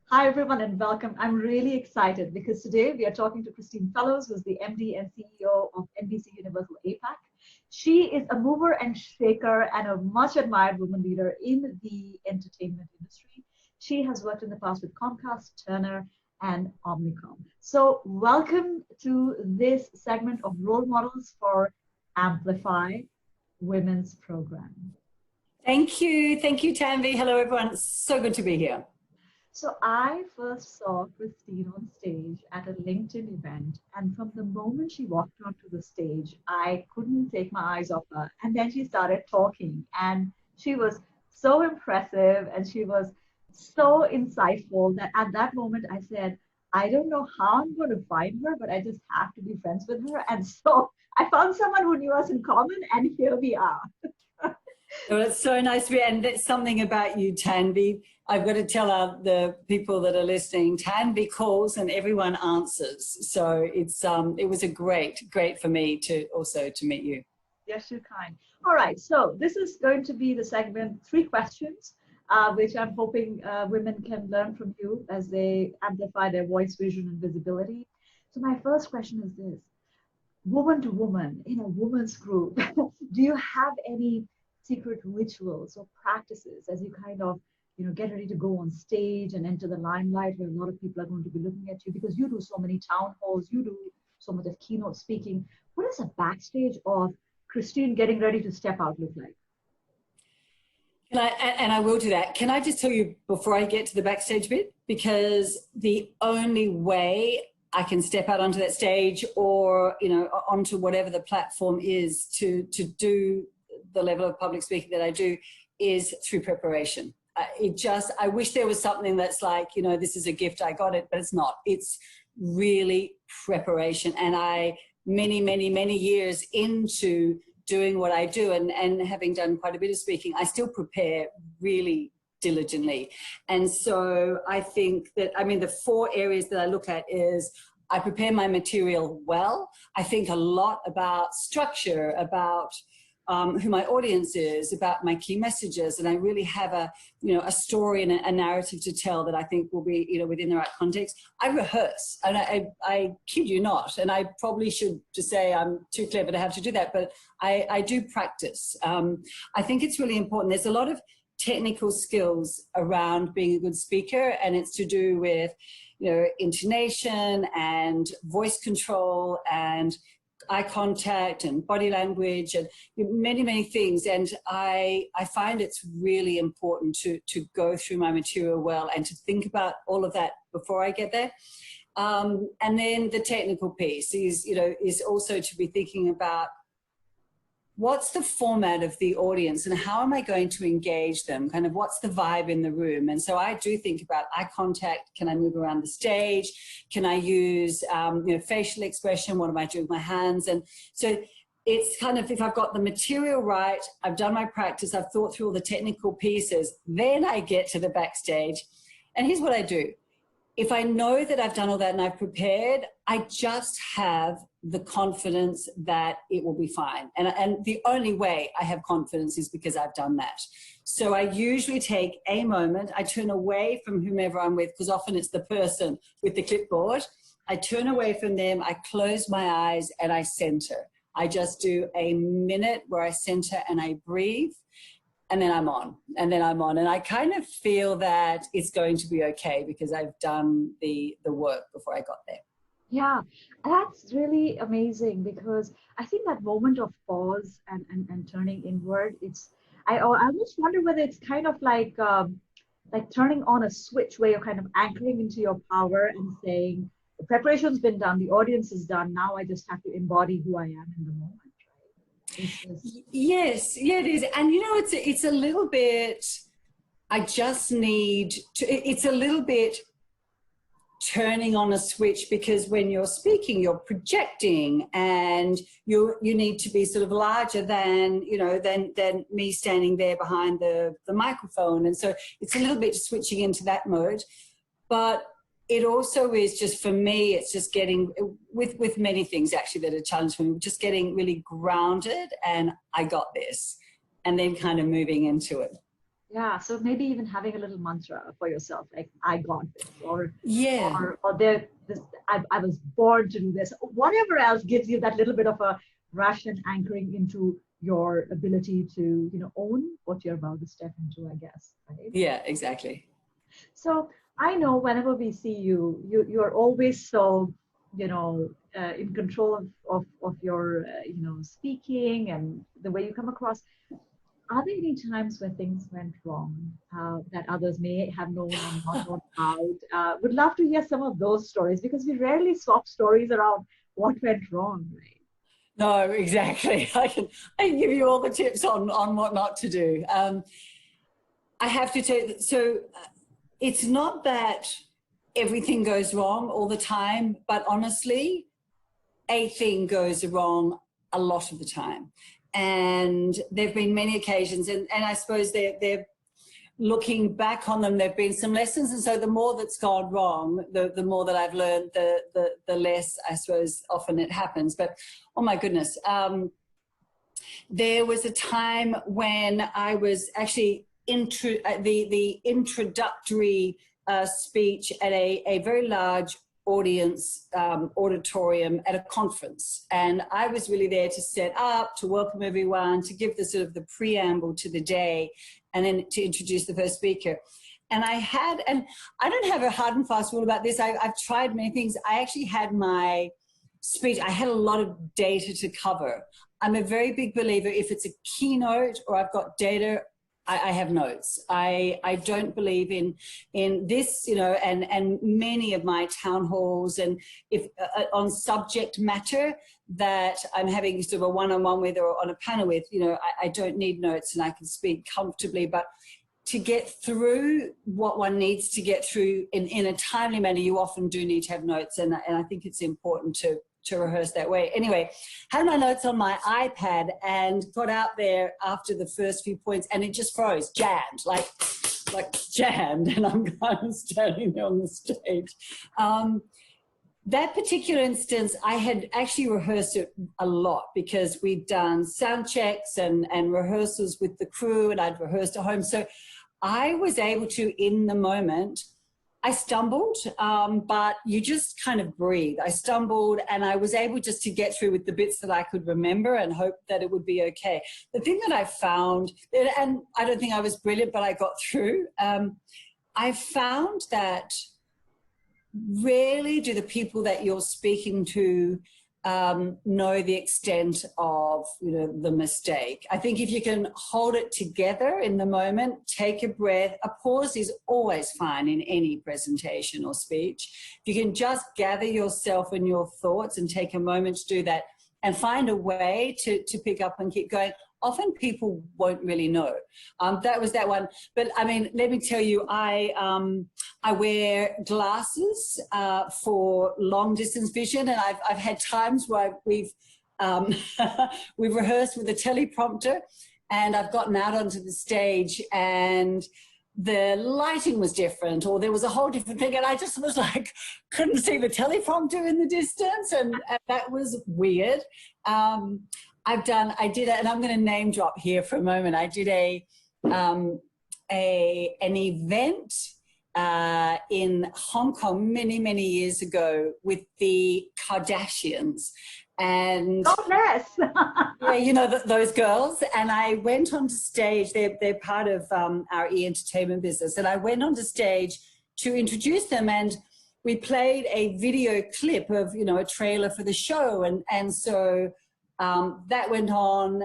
Hi, everyone, and welcome. I'm really excited because today we are talking to Christine Fellows, who's the MD and CEO of NBC Universal APAC. She is a mover and shaker and a much admired woman leader in the entertainment industry. She has worked in the past with Comcast, Turner, and Omnicom. So, welcome to this segment of role models for Amplify Women's Program. Thank you. Thank you, Tanvi. Hello, everyone. It's so good to be here. So I first saw Christine on stage at a LinkedIn event, and from the moment she walked onto the stage, I couldn't take my eyes off her. And then she started talking, and she was so impressive, and she was so insightful that at that moment I said, I don't know how I'm going to find her, but I just have to be friends with her. And so I found someone who knew us in common, and here we are. Oh, it's so nice to be, and that's something about you, Tanvi. I've got to tell the people that are listening, Tanvi calls and everyone answers. So it was a great for me to meet you. Yes, you're kind. All right, so this is going to be the segment 3 questions, which I'm hoping women can learn from you as they amplify their voice, vision, and visibility. So my first question is this: woman to woman in a woman's group, do you have any secret rituals or practices as you kind of get ready to go on stage and enter the limelight where a lot of people are going to be looking at you, because you do so many town halls, you do so much of keynote speaking? What does a backstage of Christine getting ready to step out look like? And I will do that. Can I just tell you before I get to the backstage bit, because the only way I can step out onto that stage or onto whatever the platform is to do the level of public speaking that I do is through preparation. I wish there was something that's like, this is a gift, I got it, but it's not. It's really preparation. And many years into doing what I do and having done quite a bit of speaking, I still prepare really diligently. And so I think that, the 4 areas that I look at is I prepare my material well. I think a lot about structure, about who my audience is, about my key messages, and I really have a story and a narrative to tell that I think will be within the right context. I rehearse, and I kid you not, and I probably should just say I'm too clever to have to do that, but I do practice. I think it's really important. There's a lot of technical skills around being a good speaker, and it's to do with intonation and voice control and eye contact and body language and many things. And I find it's really important to go through my material well and to think about all of that before I get there. And then the technical piece is also to be thinking about what's the format of the audience and how am I going to engage them? Kind of what's the vibe in the room? And so I do think about eye contact. Can I move around the stage? Can I use facial expression? What am I doing with my hands? And so it's kind of, if I've got the material right, I've done my practice, I've thought through all the technical pieces, then I get to the backstage. And here's what I do. If I know that I've done all that and I've prepared, I just have the confidence that it will be fine. And the only way I have confidence is because I've done that. So I usually take a moment, I turn away from whomever I'm with, because often it's the person with the clipboard. I turn away from them, I close my eyes and I center. I just do a minute where I center and I breathe. And then I'm on, and then I'm on. And I kind of feel that it's going to be okay because I've done the work before I got there. Yeah, that's really amazing, because I think that moment of pause and turning inward, I almost wonder whether it's kind of like turning on a switch where you're kind of anchoring into your power and saying, the preparation's been done, the audience is done, now I just have to embody who I am in the moment. Yes, yeah, it is. And it's a little bit, I just need to, it's a little bit turning on a switch, because when you're speaking, you're projecting and you need to be sort of larger than, than me standing there behind the microphone. And so it's a little bit switching into that mode. But it also is just, for me, it's just getting, with many things actually that are challenging for me, just getting really grounded and I got this, and then kind of moving into it. Yeah, so maybe even having a little mantra for yourself, like I got this, Yeah. or there, this, I was born to do this. Whatever else gives you that little bit of a rush and anchoring into your ability to, own what you're about to step into, I guess, right? Yeah, exactly. So I know whenever we see you, you're always so, in control of your, speaking and the way you come across. Are there any times when things went wrong that others may have known or not known about? Would love to hear some of those stories because we rarely swap stories around what went wrong, right? No, exactly. I can give you all the tips on what not to do. I have to tell you, so it's not that everything goes wrong all the time, but honestly, a thing goes wrong a lot of the time. And there have been many occasions, and I suppose they're looking back on them, there have been some lessons. And so the more that's gone wrong, the more that I've learned, the less, I suppose, often it happens. But, oh my goodness, there was a time when I was actually the introductory speech at a very large audience auditorium at a conference, and I was really there to set up, to welcome everyone, to give the sort of the preamble to the day, and then to introduce the first speaker. And I don't have a hard and fast rule about this. I've tried many things. I actually had my speech, I had a lot of data to cover. I'm a very big believer, if it's a keynote or I've got data, I have notes. I don't believe in this, and many of my town halls, and if on subject matter that I'm having sort of a one-on-one with or on a panel with, I don't need notes and I can speak comfortably. But to get through what one needs to get through in a timely manner, you often do need to have notes, and I think it's important to rehearse that way. Anyway, had my notes on my iPad and got out there after the first few points, and it just froze, jammed, like jammed, and I'm kind of standing there on the stage. That particular instance, I had actually rehearsed it a lot because we'd done sound checks and rehearsals with the crew, and I'd rehearsed at home. So I was able to, in the moment, I stumbled, but you just kind of breathe. I stumbled and I was able just to get through with the bits that I could remember and hope that it would be okay. The thing that I found, and I don't think I was brilliant, but I got through, I found that rarely do the people that you're speaking to know the extent of the mistake. I think if you can hold it together in the moment, take a breath. A pause is always fine in any presentation or speech. If you can just gather yourself and your thoughts and take a moment to do that and find a way to pick up and keep going, often people won't really know. That was that one. But I mean, let me tell you, I wear glasses for long distance vision, and I've had times where we've rehearsed with a teleprompter, and I've gotten out onto the stage and the lighting was different, or there was a whole different thing, and I just was like, couldn't see the teleprompter in the distance, and that was weird. I did it, and I'm going to name drop here for a moment. I did an event in Hong Kong many years ago with the Kardashians, and yes. those girls. And I went onto stage. They're part of our entertainment business, and I went onto stage to introduce them, and we played a video clip of a trailer for the show, and so. That went on.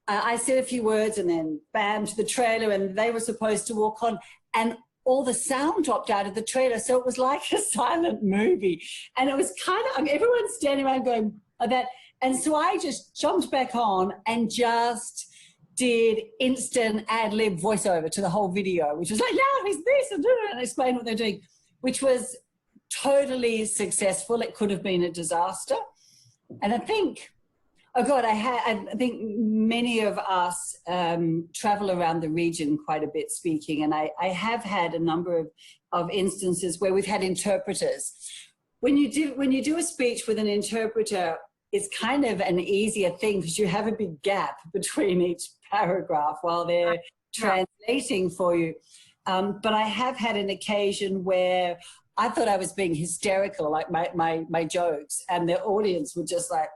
I said a few words and then bam to the trailer, and they were supposed to walk on, and all the sound dropped out of the trailer. So it was like a silent movie, and it was kind of, everyone's standing around going like that. And so I just jumped back on and just did instant ad-lib voiceover to the whole video, which was like, yeah, it's this, and explain what they're doing, which was totally successful. It could have been a disaster. And I think, oh God, I think many of us travel around the region quite a bit speaking, and I have had a number of instances where we've had interpreters. When you do a speech with an interpreter, it's kind of an easier thing because you have a big gap between each paragraph while they're translating for you. But I have had an occasion where I thought I was being hysterical, like my jokes, and the audience were just like,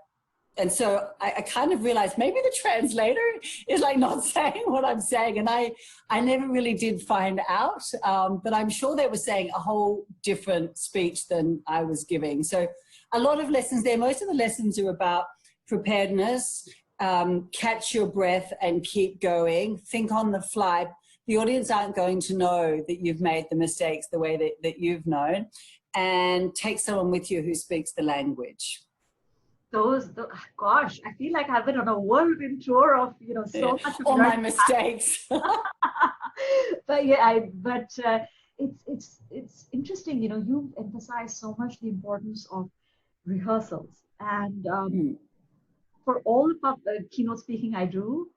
and so I kind of realized maybe the translator is like not saying what I'm saying. And I never really did find out, but I'm sure they were saying a whole different speech than I was giving. So a lot of lessons there. Most of the lessons are about preparedness, catch your breath and keep going, think on the fly. The audience aren't going to know that you've made the mistakes the way that you've known, and take someone with you who speaks the language. Gosh, I feel like I've been on a whirlwind tour of, so much of all my mistakes. But yeah, it's interesting, you emphasize so much the importance of rehearsals. And for all the keynote speaking I do,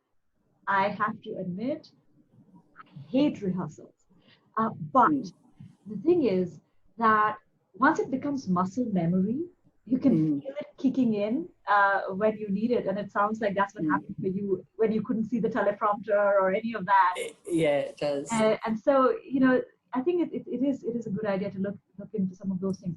I have to admit, I hate rehearsals. But the thing is that once it becomes muscle memory, you can feel it kicking in when you need it. And it sounds like that's what happened for you when you couldn't see the teleprompter or any of that. Yeah, it does. And so, I think it is a good idea to look into some of those things.